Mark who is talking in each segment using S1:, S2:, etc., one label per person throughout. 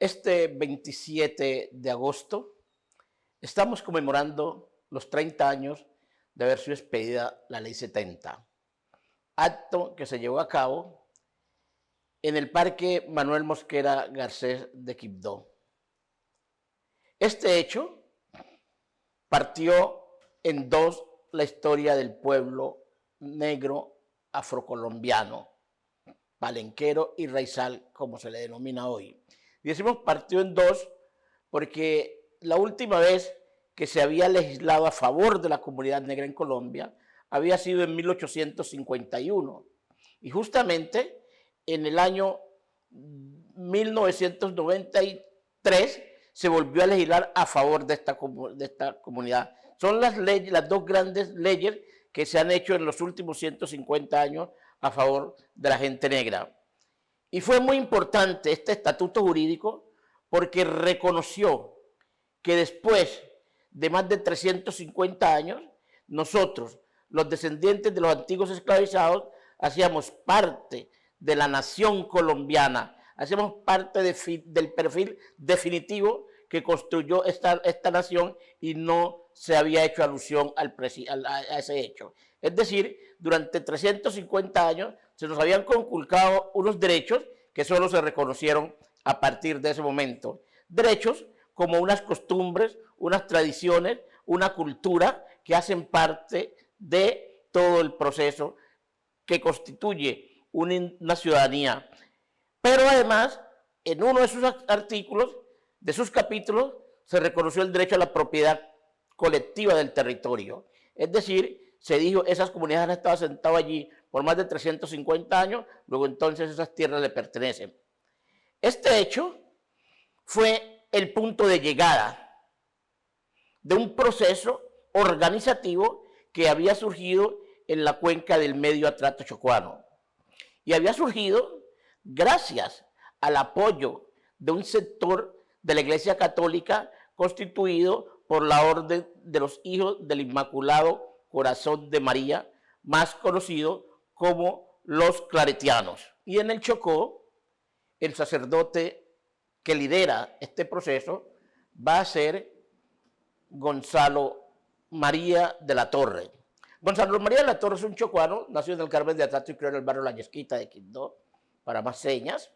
S1: Este 27 de agosto estamos conmemorando los 30 años de haber sido expedida la Ley 70, acto que se llevó a cabo en el Parque Manuel Mosquera Garcés de Quibdó. Este hecho partió en dos la historia del pueblo negro afrocolombiano, palenquero y raizal, como se le denomina hoy. Y decimos partió en dos porque la última vez que se había legislado a favor de la comunidad negra en Colombia había sido en 1851. Y justamente en el año 1993 se volvió a legislar a favor de esta comunidad. Son las dos grandes leyes que se han hecho en los últimos 150 años a favor de la gente negra. Y fue muy importante este estatuto jurídico porque reconoció que después de más de 350 años, nosotros, los descendientes de los antiguos esclavizados, hacíamos parte de la nación colombiana, hacíamos parte del perfil definitivo que construyó esta nación y no se había hecho alusión a ese hecho. Es decir, durante 350 años se nos habían conculcado unos derechos que solo se reconocieron a partir de ese momento. Derechos como unas costumbres, unas tradiciones, una cultura que hacen parte de todo el proceso que constituye una ciudadanía. Pero además, en uno de sus artículos, de sus capítulos, se reconoció el derecho a la propiedad colectiva del territorio. Es decir, se dijo, esas comunidades han estado asentadas allí por más de 350 años, luego entonces esas tierras le pertenecen. Este hecho fue el punto de llegada de un proceso organizativo que había surgido en la cuenca del Medio Atrato Chocuano. Y había surgido gracias al apoyo de un sector de la Iglesia Católica constituido por la Orden de los Hijos del Inmaculado Corazón de María, más conocido como los claretianos. Y en el Chocó, el sacerdote que lidera este proceso va a ser Gonzalo María de la Torre. Gonzalo María de la Torre es un chocuano, nacido en el Carmen de Atrato y criado en el barrio La Yesquita de Quibdó, para más señas,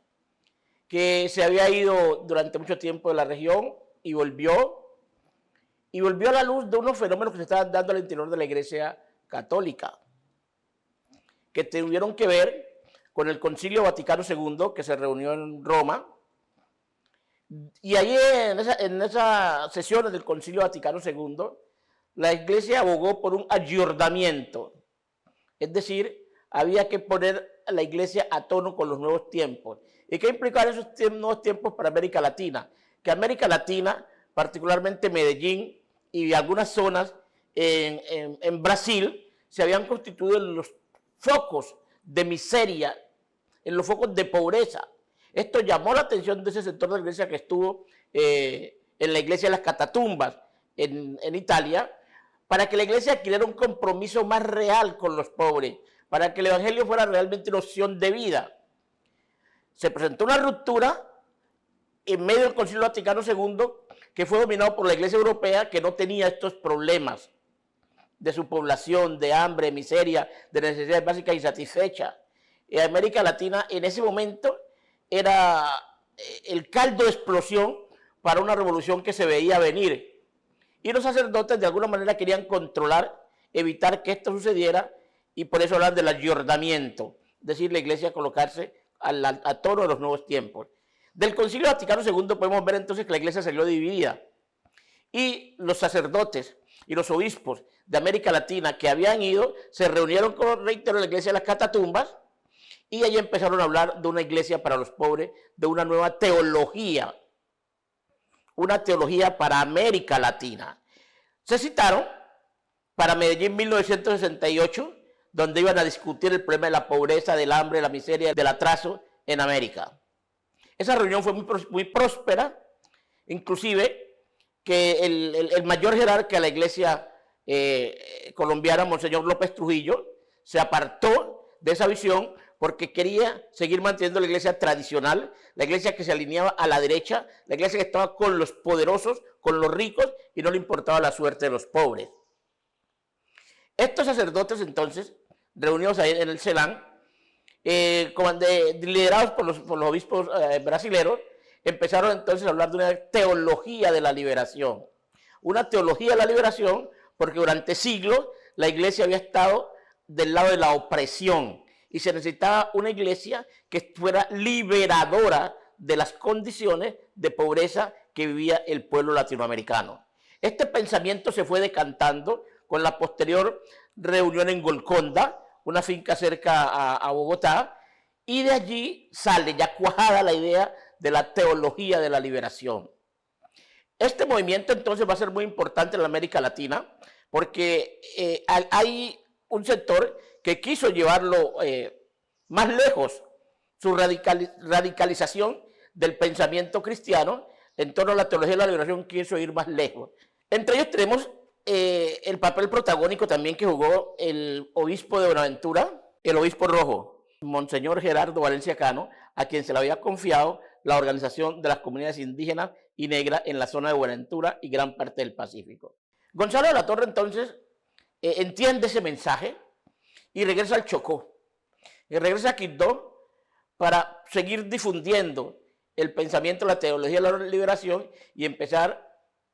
S1: que se había ido durante mucho tiempo de la región y volvió a la luz de unos fenómenos que se estaban dando al interior de la Iglesia Católica, que tuvieron que ver con el Concilio Vaticano II, que se reunió en Roma, y allí en esas sesiones del Concilio Vaticano II, la Iglesia abogó por un ayornamiento, es decir, había que poner a la Iglesia a tono con los nuevos tiempos. ¿Y qué implicaban esos nuevos tiempos para América Latina? Que América Latina, particularmente Medellín y algunas zonas en Brasil, se habían constituido en los focos de miseria, en los focos de pobreza. Esto llamó la atención de ese sector de la iglesia que estuvo en la iglesia de las Catatumbas en Italia, para que la iglesia adquiriera un compromiso más real con los pobres, para que el evangelio fuera realmente una opción de vida. Se presentó una ruptura en medio del Concilio Vaticano II, que fue dominado por la Iglesia Europea, que no tenía estos problemas de su población, de hambre, miseria, de necesidades básicas insatisfechas. En América Latina, en ese momento, era el caldo de explosión para una revolución que se veía venir. Y los sacerdotes, de alguna manera, querían controlar, evitar que esto sucediera, y por eso hablan del ayornamiento, es decir, la Iglesia colocarse a tono de los nuevos tiempos. Del Concilio Vaticano II podemos ver entonces que la Iglesia salió dividida y los sacerdotes y los obispos de América Latina que habían ido se reunieron con, reitero, la Iglesia de las Catatumbas y allí empezaron a hablar de una iglesia para los pobres, de una nueva teología, una teología para América Latina. Se citaron para Medellín 1968, donde iban a discutir el problema de la pobreza, del hambre, de la miseria, del atraso en América. Esa reunión fue muy próspera, inclusive que el mayor jerarca de la iglesia colombiana, Monseñor López Trujillo, se apartó de esa visión porque quería seguir manteniendo la iglesia tradicional, la iglesia que se alineaba a la derecha, la iglesia que estaba con los poderosos, con los ricos, y no le importaba la suerte de los pobres. Estos sacerdotes entonces, reunidos ahí en el CELAM, liderados por los obispos brasileños, empezaron entonces a hablar de una teología de la liberación. Una teología de la liberación porque durante siglos la iglesia había estado del lado de la opresión y se necesitaba una iglesia que fuera liberadora de las condiciones de pobreza que vivía el pueblo latinoamericano. Este pensamiento se fue decantando con la posterior reunión en Golconda, una finca cerca a Bogotá, y de allí sale ya cuajada la idea de la teología de la liberación. Este movimiento entonces va a ser muy importante en la América Latina porque hay un sector que quiso llevarlo más lejos, su radicalización del pensamiento cristiano en torno a la teología de la liberación quiso ir más lejos. Entre ellos tenemos el papel protagónico también que jugó el obispo de Buenaventura, el obispo rojo, Monseñor Gerardo Valencia Cano, a quien se le había confiado la organización de las comunidades indígenas y negras en la zona de Buenaventura y gran parte del Pacífico. Gonzalo de la Torre entonces entiende ese mensaje y regresa al Chocó, y regresa a Quibdó para seguir difundiendo el pensamiento de la teología de la liberación y empezar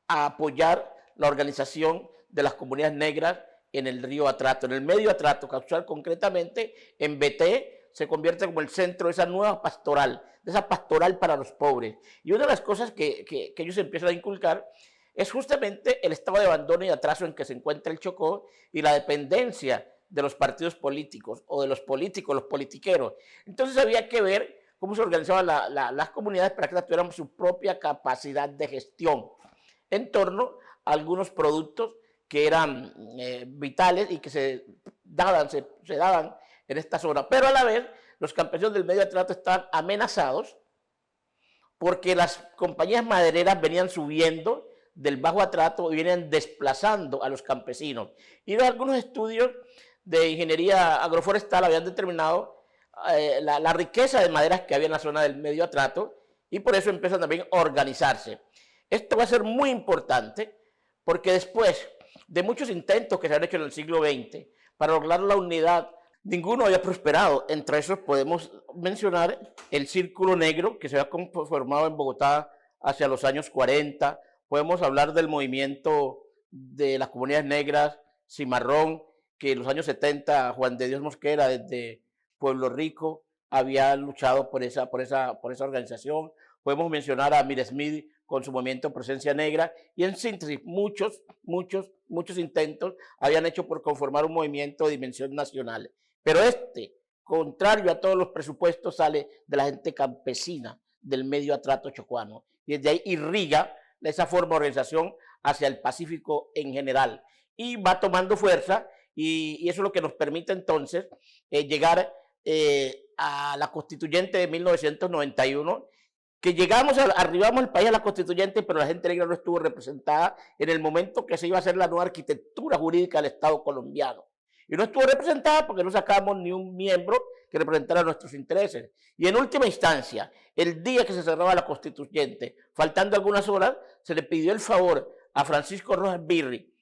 S1: a apoyar la organización de las comunidades negras en el río Atrato, en el medio Atrato, causal concretamente en Beté, se convierte como el centro de esa nueva pastoral, de esa pastoral para los pobres. Y una de las cosas que ellos empiezan a inculcar es justamente el estado de abandono y atraso en que se encuentra el Chocó y la dependencia de los partidos políticos o de los políticos, los politiqueros. Entonces había que ver cómo se organizaban las comunidades para que tuvieran su propia capacidad de gestión en torno a algunos productos que eran vitales y que se daban en esta zona. Pero a la vez, los campesinos del medio Atrato estaban amenazados porque las compañías madereras venían subiendo del bajo Atrato y venían desplazando a los campesinos. Y algunos estudios de ingeniería agroforestal habían determinado la riqueza de maderas que había en la zona del medio Atrato y por eso empiezan también a organizarse. Esto va a ser muy importante porque después de muchos intentos que se han hecho en el siglo XX para lograr la unidad, ninguno había prosperado. Entre esos podemos mencionar el Círculo Negro que se había formado en Bogotá hacia los años 40. Podemos hablar del movimiento de las comunidades negras, Cimarrón, que en los años 70 Juan de Dios Mosquera desde Pueblo Rico había luchado por esa organización. Podemos mencionar a Mir Smith con su movimiento Presencia Negra y en síntesis muchos intentos habían hecho por conformar un movimiento de dimensión nacional. Pero contrario a todos los presupuestos, sale de la gente campesina del medio Atrato chocuano y desde ahí irriga esa forma de organización hacia el Pacífico en general y va tomando fuerza y eso es lo que nos permite entonces llegar a la constituyente de 1991, que arribamos al país a la constituyente, pero la gente negra no estuvo representada en el momento que se iba a hacer la nueva arquitectura jurídica del Estado colombiano. Y no estuvo representada porque no sacamos ni un miembro que representara nuestros intereses. Y en última instancia, el día que se cerraba la constituyente, faltando algunas horas, se le pidió el favor a Francisco Rojas Birri,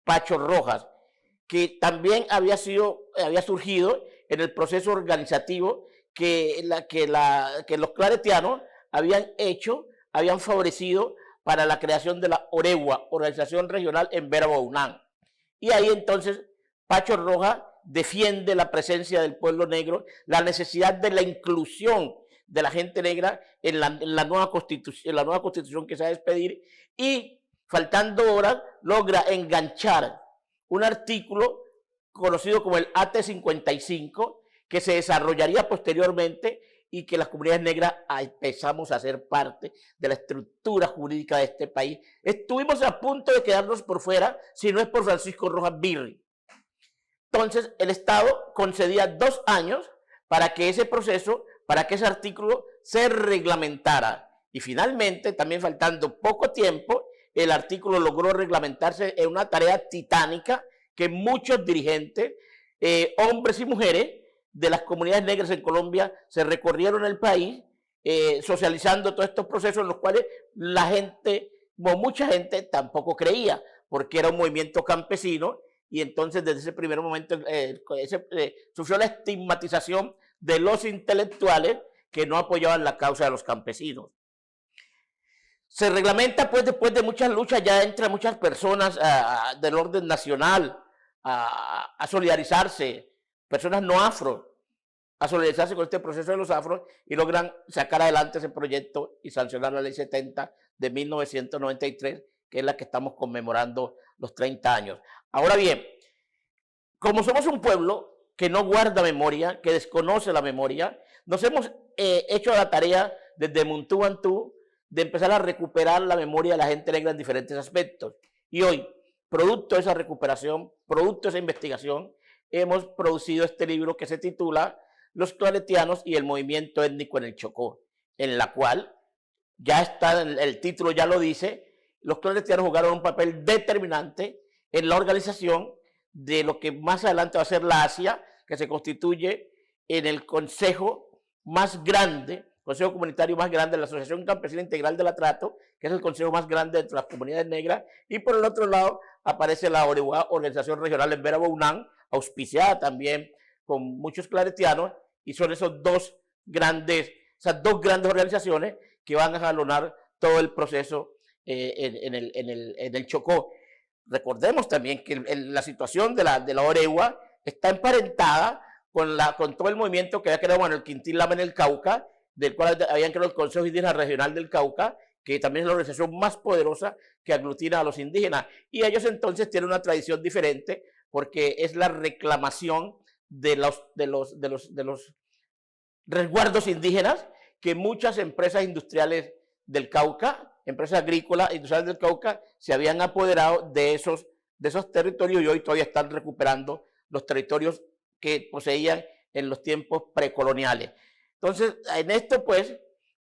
S1: Pacho Rojas, que también había surgido en el proceso organizativo que los claretianos habían favorecido para la creación de la Oregua, organización regional en Vera Bounán. Y ahí entonces Pacho Rojas defiende la presencia del pueblo negro, la necesidad de la inclusión de la gente negra en la nueva constitución que se va a expedir y faltando horas logra enganchar un artículo conocido como el AT 55 que se desarrollaría posteriormente y que las comunidades negras empezamos a ser parte de la estructura jurídica de este país. Estuvimos a punto de quedarnos por fuera si no es por Francisco Rojas Birri. Entonces el Estado concedía 2 años para que ese proceso, para que ese artículo se reglamentara. Y finalmente, también faltando poco tiempo, el artículo logró reglamentarse en una tarea titánica que muchos dirigentes, hombres y mujeres, de las comunidades negras en Colombia se recorrieron el país, socializando todos estos procesos en los cuales la gente, o mucha gente, tampoco creía, porque era un movimiento campesino, y entonces desde ese primer momento sufrió la estigmatización de los intelectuales que no apoyaban la causa de los campesinos. Se reglamenta, pues, después de muchas luchas, ya entran muchas personas del orden nacional a solidarizarse, personas no afro, a solidarizarse con este proceso de los afros, y logran sacar adelante ese proyecto y sancionar la Ley 70 de 1993, que es la que estamos conmemorando los 30 años. Ahora bien, como somos un pueblo que no guarda memoria, que desconoce la memoria, nos hemos hecho la tarea desde Muntu de empezar a recuperar la memoria de la gente negra en diferentes aspectos. Y hoy, producto de esa recuperación, producto de esa investigación, hemos producido este libro que se titula Los claretianos y el movimiento étnico en el Chocó, en la cual, ya está, el título ya lo dice, los claretianos jugaron un papel determinante en la organización de lo que más adelante va a ser la ASIA, que se constituye en el consejo más grande, consejo comunitario más grande de la Asociación Campesina Integral del Atrato, que es el consejo más grande de las comunidades negras, y por el otro lado aparece la Orewa, Organización Regional en Vera Bounán, auspiciada también con muchos claretianos, y son esas dos grandes organizaciones que van a jalonar todo el proceso en el Chocó. Recordemos también que la situación de la Orewa está emparentada con todo el movimiento que había creado Manuel Quintín Lama en el Cauca, del cual habían creado el Consejo Indígena Regional del Cauca, que también es la organización más poderosa que aglutina a los indígenas. Y ellos entonces tienen una tradición diferente, porque es la reclamación de los resguardos indígenas que muchas empresas industriales del Cauca, empresas agrícolas industriales del Cauca, se habían apoderado de esos territorios, y hoy todavía están recuperando los territorios que poseían en los tiempos precoloniales. Entonces, en esto, pues,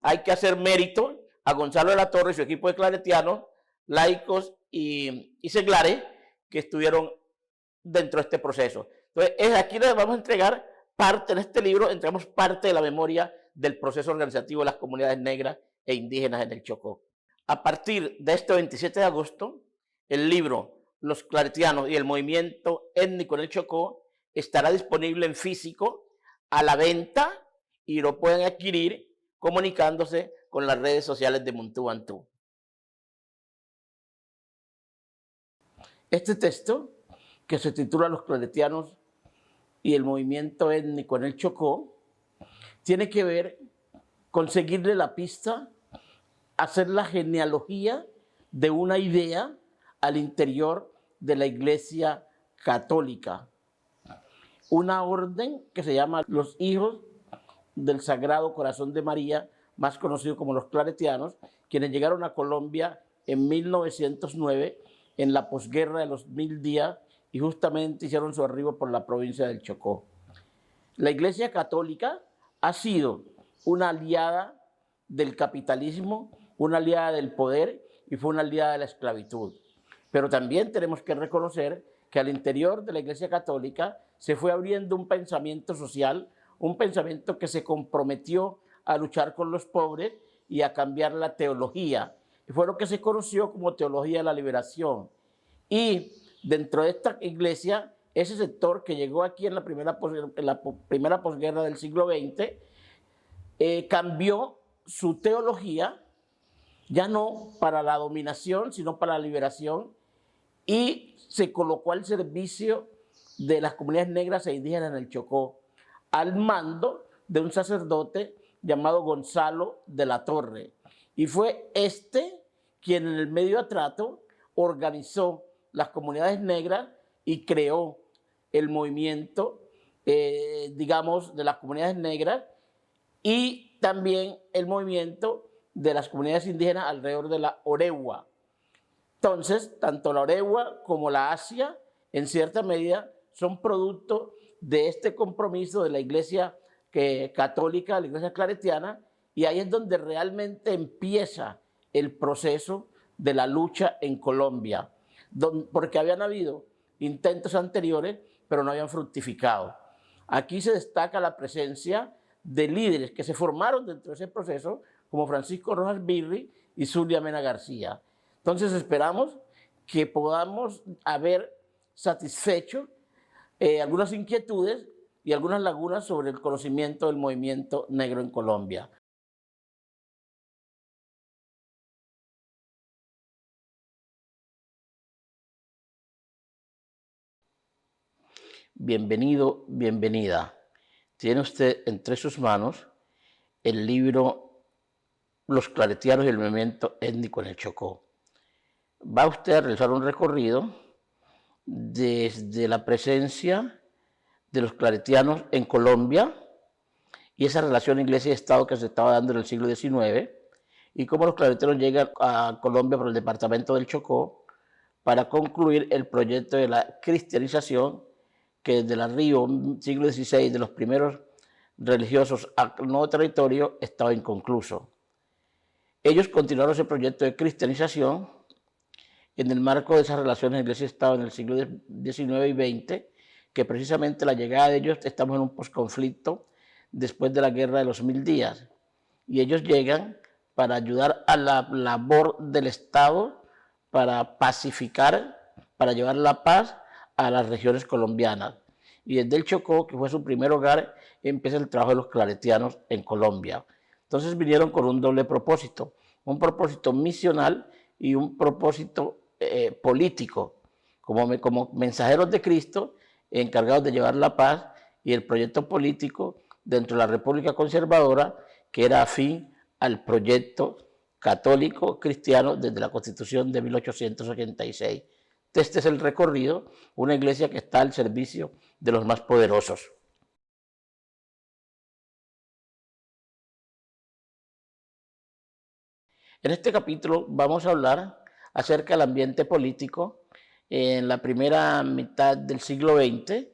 S1: hay que hacer mérito a Gonzalo de la Torre y su equipo de claretianos, laicos y seglares, que estuvieron dentro de este proceso. Entonces, aquí les vamos a entregar parte, en este libro, entregamos parte de la memoria del proceso organizativo de las comunidades negras e indígenas en el Chocó. A partir de este 27 de agosto, el libro Los claretianos y el movimiento étnico en el Chocó estará disponible en físico a la venta, y lo pueden adquirir comunicándose con las redes sociales de Muntu. Este texto, que se titula Los claretianos y el movimiento étnico en el Chocó, tiene que ver con seguirle la pista, hacer la genealogía de una idea al interior de la Iglesia Católica. Una orden que se llama los Hijos del Sagrado Corazón de María, más conocido como los claretianos, quienes llegaron a Colombia en 1909, en la posguerra de los 1000 días, y justamente hicieron su arribo por la provincia del Chocó. La Iglesia Católica ha sido una aliada del capitalismo, una aliada del poder, y fue una aliada de la esclavitud. Pero también tenemos que reconocer que al interior de la Iglesia Católica se fue abriendo un pensamiento social, un pensamiento que se comprometió a luchar con los pobres y a cambiar la teología. Y fue lo que se conoció como teología de la liberación. Y dentro de esta iglesia, ese sector que llegó aquí en la primera posguerra del siglo XX, cambió su teología, ya no para la dominación, sino para la liberación, y se colocó al servicio de las comunidades negras e indígenas en el Chocó, al mando de un sacerdote llamado Gonzalo de la Torre. Y fue quien en el medio atrato organizó las comunidades negras y creó el movimiento, digamos, de las comunidades negras, y también el movimiento de las comunidades indígenas alrededor de la Orewa. Entonces, tanto la Orewa como la Asia, en cierta medida, son producto de este compromiso de la Iglesia católica, la Iglesia claretiana, y ahí es donde realmente empieza el proceso de la lucha en Colombia, porque habían habido intentos anteriores, pero no habían fructificado. Aquí se destaca la presencia de líderes que se formaron dentro de ese proceso, como Francisco Rojas Birri y Zulia Mena García. Entonces esperamos que podamos haber satisfecho algunas inquietudes y algunas lagunas sobre el conocimiento del movimiento negro en Colombia. Bienvenido, bienvenida. Tiene usted entre sus manos el libro Los claretianos y el movimiento étnico en el Chocó. Va usted a realizar un recorrido desde la presencia de los claretianos en Colombia y esa relación iglesia y Estado que se estaba dando en el siglo XIX y cómo los claretianos llegan a Colombia por el departamento del Chocó para concluir el proyecto de la cristianización que desde el Río, siglo XVI, de los primeros religiosos al nuevo territorio, estaba inconcluso. Ellos continuaron ese proyecto de cristianización en el marco de esas relaciones iglesia-estado en el siglo XIX y XX, que precisamente la llegada de ellos, estamos en un posconflicto después de la guerra de los 1000 días, y ellos llegan para ayudar a la labor del Estado, para pacificar, para llevar la paz a las regiones colombianas. Y desde el Chocó, que fue su primer hogar, empieza el trabajo de los claretianos en Colombia. Entonces vinieron con un doble propósito, un propósito misional y un propósito político, como mensajeros de Cristo, encargados de llevar la paz, y el proyecto político dentro de la República Conservadora, que era afín al proyecto católico cristiano desde la Constitución de 1886. Este es el recorrido, una iglesia que está al servicio de los más poderosos. En este capítulo vamos a hablar acerca del ambiente político en la primera mitad del siglo XX,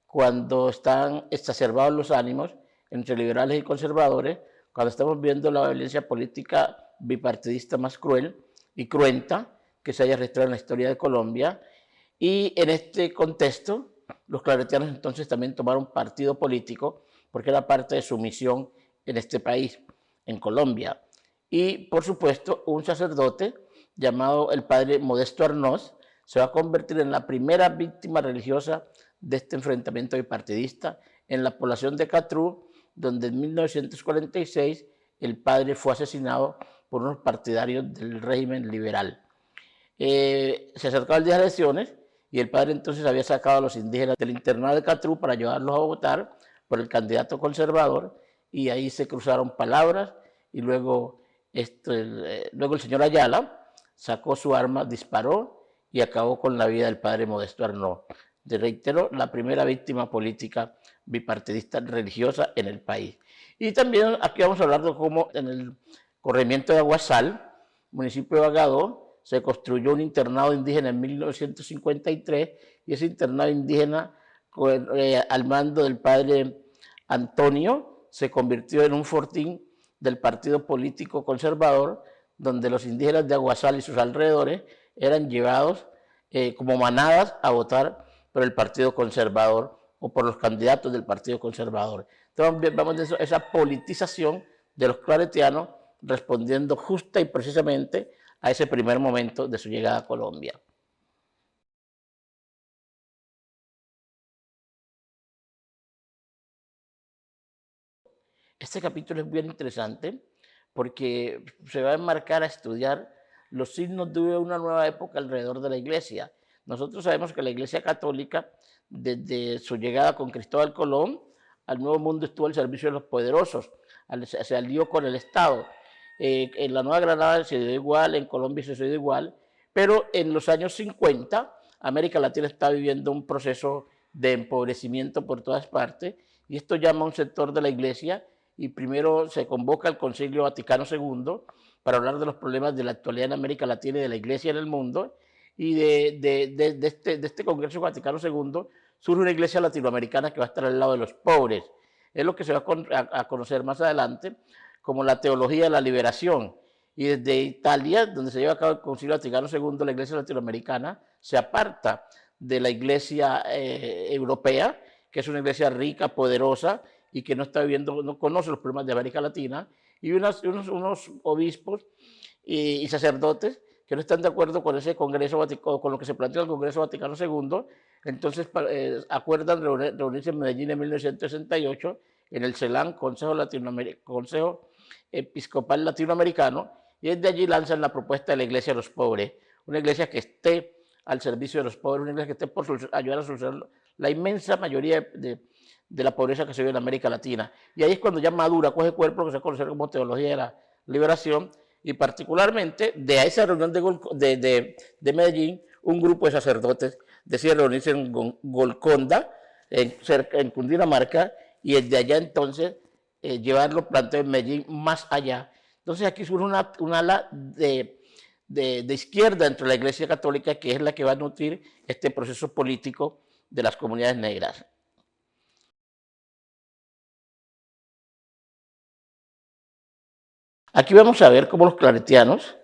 S1: cuando están exacerbados los ánimos entre liberales y conservadores, cuando estamos viendo la violencia política bipartidista más cruel y cruenta que se haya registrado en la historia de Colombia. Y en este contexto, los claretianos entonces también tomaron partido político, porque era parte de su misión en este país, en Colombia. Y por supuesto, un sacerdote llamado el padre Modesto Arnoz se va a convertir en la primera víctima religiosa de este enfrentamiento bipartidista en la población de Catrú, donde en 1946 el padre fue asesinado por unos partidarios del régimen liberal. Se acercaba el día de las elecciones y el padre entonces había sacado a los indígenas del internado de Catrú para llevarlos a votar por el candidato conservador, y ahí se cruzaron palabras y luego el señor Ayala sacó su arma, disparó y acabó con la vida del padre Modesto Arnoz. Te reitero, la primera víctima política bipartidista religiosa en el país. Y también aquí vamos a hablar de cómo en el corregimiento de Aguasal, municipio de Bagadó, se construyó un internado indígena en 1953, y ese internado indígena al mando del padre Antonio se convirtió en un fortín del partido político conservador, donde los indígenas de Aguasal y sus alrededores eran llevados como manadas a votar por el partido conservador o por los candidatos del partido conservador. Entonces vamos a esa politización de los claretianos, respondiendo justa y precisamente a ese primer momento de su llegada a Colombia. Este capítulo es bien interesante porque se va a enmarcar a estudiar los signos de una nueva época alrededor de la iglesia. Nosotros sabemos que la iglesia católica, desde su llegada con Cristóbal Colón al Nuevo Mundo, estuvo al servicio de los poderosos, se alió con el Estado. En la Nueva Granada se dio igual, en Colombia se dio igual, pero en los años 50 América Latina está viviendo un proceso de empobrecimiento por todas partes, y esto llama a un sector de la iglesia, y primero se convoca al Concilio Vaticano II para hablar de los problemas de la actualidad en América Latina y de la iglesia en el mundo, y de este Congreso Vaticano II surge una iglesia latinoamericana que va a estar al lado de los pobres. Es lo que se va a conocer más adelante como la teología de la liberación. Y desde Italia, donde se lleva a cabo el Concilio Vaticano II, la iglesia latinoamericana se aparta de la iglesia europea, que es una iglesia rica, poderosa, y que no está viviendo, no conoce los problemas de América Latina, y unos obispos y sacerdotes que no están de acuerdo con ese Congreso Vaticano, con lo que se plantea el Congreso Vaticano II, entonces acuerdan reunirse en Medellín en 1968 en el CELAM, Consejo Episcopal Latinoamericano, y desde allí lanzan la propuesta de la Iglesia de los Pobres, una iglesia que esté al servicio de los pobres, una iglesia que esté por ayudar a solucionar la inmensa mayoría de la pobreza que se vive en América Latina. Y ahí es cuando ya madura, coge cuerpo, lo que se conoce como teología de la liberación, y particularmente de esa reunión de Medellín, un grupo de sacerdotes decide reunirse en Golconda, en Cundinamarca, y desde allá entonces llevarlo planteo en Medellín más allá. Entonces aquí surge una ala de izquierda dentro de la Iglesia Católica, que es la que va a nutrir este proceso político de las comunidades negras. Aquí vamos a ver cómo los claretianos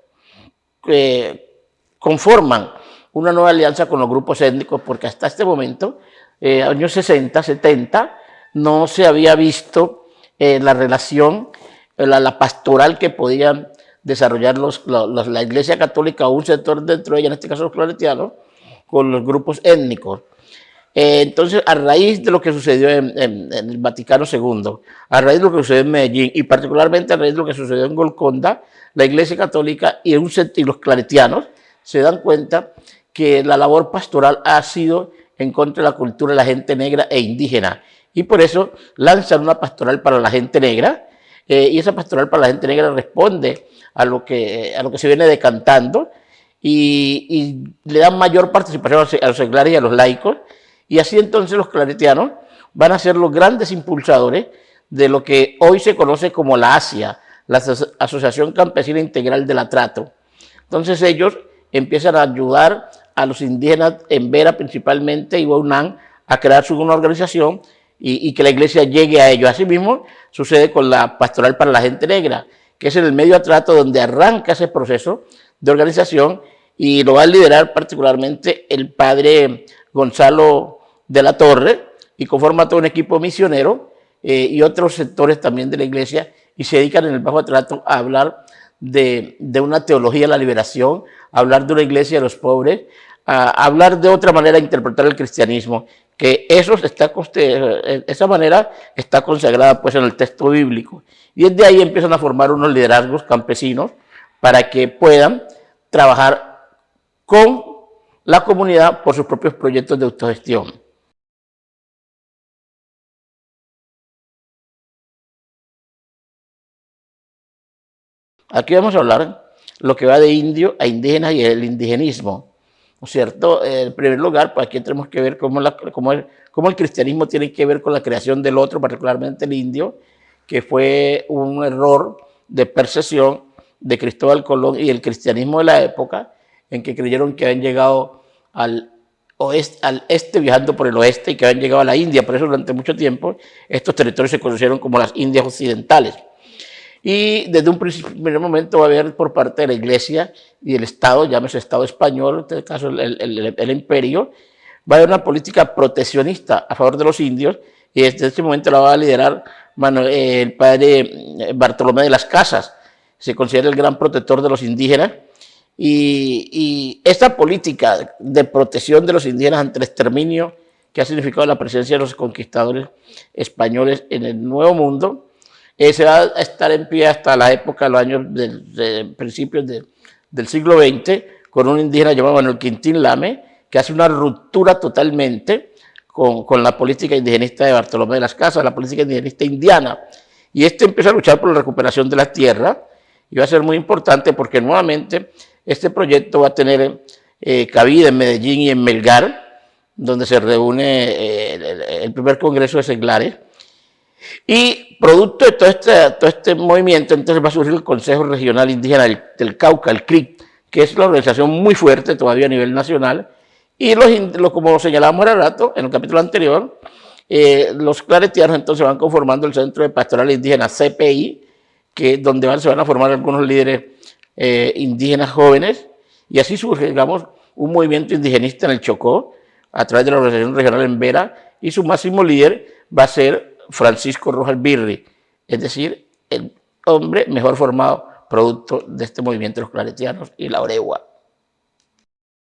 S1: conforman una nueva alianza con los grupos étnicos, porque hasta este momento, años 60, 70, no se había visto la relación, la pastoral que podían desarrollar la Iglesia Católica o un sector dentro de ella, en este caso los claretianos, con los grupos étnicos. Entonces, a raíz de lo que sucedió en el Vaticano II, a raíz de lo que sucedió en Medellín y particularmente a raíz de lo que sucedió en Golconda, la Iglesia Católica y los claretianos se dan cuenta que la labor pastoral ha sido en contra de la cultura de la gente negra e indígena, y por eso lanzan una pastoral para la gente negra, y esa pastoral para la gente negra responde a lo que se viene decantando y le dan mayor participación a los seglares y a los laicos. Y así entonces los claretianos van a ser los grandes impulsadores de lo que hoy se conoce como la ASIA, la Asociación Campesina Integral del Atrato. Entonces ellos empiezan a ayudar a los indígenas en Vera principalmente y Huaunán a crear una organización y que la iglesia llegue a ellos. Asimismo sucede con la Pastoral para la Gente Negra, que es en el medio atrato donde arranca ese proceso de organización, y lo va a liderar particularmente el padre Gonzalo de la Torre, y conforma todo un equipo misionero y otros sectores también de la iglesia, y se dedican en el Bajo Atrato a hablar de una teología de la liberación, a hablar de una iglesia de los pobres, a hablar de otra manera de interpretar el cristianismo, que esa manera está consagrada pues en el texto bíblico. Y desde ahí empiezan a formar unos liderazgos campesinos para que puedan trabajar con la comunidad por sus propios proyectos de autogestión. Aquí vamos a hablar lo que va de indio a indígena y el indigenismo, ¿no es cierto? En primer lugar, pues aquí tenemos que ver cómo el cristianismo tiene que ver con la creación del otro, particularmente el indio, que fue un error de percepción de Cristóbal Colón y el cristianismo de la época, en que creyeron que habían llegado al este viajando por el oeste y que habían llegado a la India. Por eso durante mucho tiempo estos territorios se conocieron como las Indias occidentales. Y desde un primer momento va a haber por parte de la Iglesia y el Estado, llámese Estado español, en este caso el imperio, va a haber una política proteccionista a favor de los indios, y desde este momento la va a liderar el padre Bartolomé de las Casas. Se considera el gran protector de los indígenas, y esta política de protección de los indígenas ante el exterminio que ha significado la presencia de los conquistadores españoles en el Nuevo Mundo, se va a estar en pie hasta la época de los años principios del siglo XX, con un indígena llamado Manuel Quintín Lame, que hace una ruptura totalmente con la política indigenista de Bartolomé de las Casas, la política indigenista indiana. Y empieza a luchar por la recuperación de la tierra, y va a ser muy importante porque nuevamente este proyecto va a tener cabida en Medellín y en Melgar, donde se reúne el primer congreso de seglares. Y producto de todo este movimiento, entonces va a surgir el Consejo Regional Indígena del Cauca, el CRIC, que es una organización muy fuerte todavía a nivel nacional, y como señalábamos hace rato en el capítulo anterior, los claretianos entonces van conformando el Centro de Pastoral Indígena CPI, donde se van a formar algunos líderes indígenas jóvenes, y así surge, digamos, un movimiento indigenista en el Chocó, a través de la organización regional en Vera, y su máximo líder va a ser Francisco Rojas Birri, es decir, el hombre mejor formado producto de este movimiento de los claretianos y la Oregua.